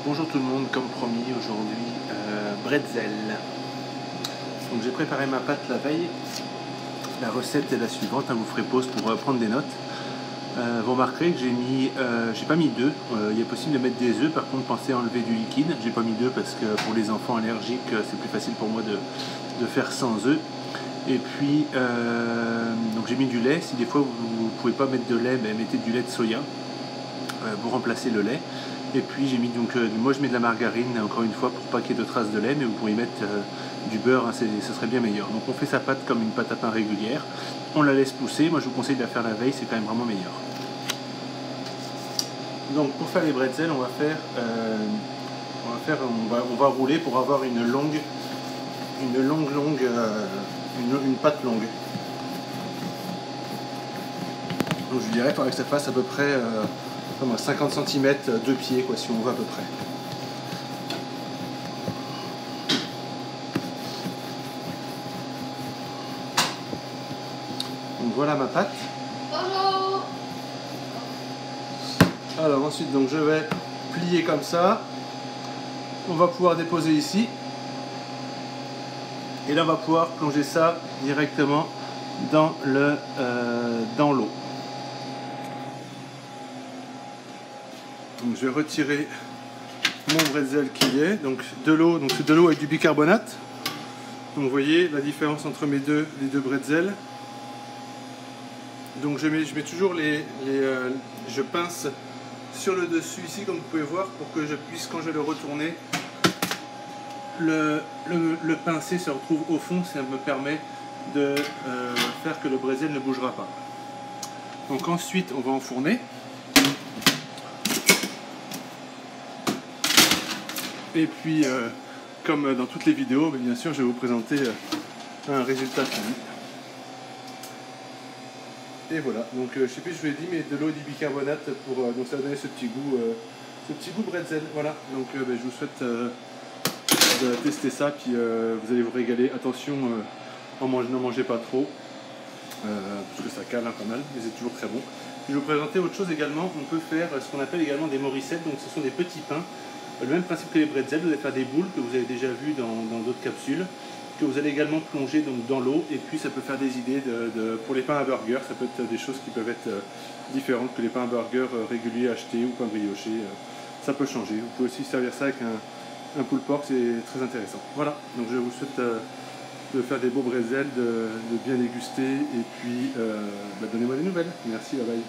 Bonjour tout le monde, comme promis aujourd'hui, bretzel. Donc j'ai préparé ma pâte la veille. La recette est la suivante, vous ferez pause pour prendre des notes. Vous remarquerez que j'ai pas mis d'œufs. Il est possible de mettre des œufs, par contre pensez à enlever du liquide. J'ai pas mis d'œufs parce que pour les enfants allergiques c'est plus facile pour moi de faire sans œufs. Et puis donc j'ai mis du lait. Si des fois vous ne pouvez pas mettre de lait, mettez du lait de soya pour remplacer le lait. Et puis j'ai mis donc, moi je mets de la margarine encore une fois pour pas qu'il y ait de traces de lait, mais vous pourriez mettre du beurre, hein, ce serait bien meilleur. Donc on fait sa pâte comme une pâte à pain régulière, on la laisse pousser, moi je vous conseille de la faire la veille, c'est quand même vraiment meilleur. Donc pour faire les bretzels, on va rouler pour avoir une pâte longue. Donc je dirais, il faudrait que ça fasse à peu près 50 cm, 2 pieds, quoi, si on va à peu près. Donc voilà ma pâte. Bonjour. Alors ensuite, donc je vais plier comme ça. On va pouvoir déposer ici. Et là, on va pouvoir plonger ça directement dans l'eau. Donc je vais retirer mon bretzel qui y est, donc de l'eau, donc c'est de l'eau avec du bicarbonate. Donc vous voyez la différence entre les deux bretzels. Donc je mets toujours je pince sur le dessus ici comme vous pouvez voir pour que je puisse, quand je vais le retourner, le pincé se retrouve au fond, ça me permet de faire que le bretzel ne bougera pas. Donc ensuite on va enfourner. Et puis, comme dans toutes les vidéos, bien sûr, je vais vous présenter un résultat fini. Et voilà, donc je sais plus, je vous l'ai dit, mais de l'eau et du bicarbonate pour donc ça va donner ce petit goût bretzel. Voilà, donc je vous souhaite de tester ça, puis vous allez vous régaler. Attention, n'en mangez pas trop, parce que ça cale pas mal, mais c'est toujours très bon. Je vais vous présenter autre chose également. On peut faire ce qu'on appelle également des morissettes, donc ce sont des petits pains. Le même principe que les bretzels, vous allez faire des boules que vous avez déjà vues dans d'autres capsules, que vous allez également plonger donc, dans l'eau, et puis ça peut faire des idées pour les pains à burger, ça peut être des choses qui peuvent être différentes que les pains à burger réguliers achetés ou pains briochés, ça peut changer. Vous pouvez aussi servir ça avec un pulled pork, c'est très intéressant. Voilà, donc je vous souhaite de faire des beaux bretzels, de bien déguster, et puis donnez-moi des nouvelles. Merci, bye bye.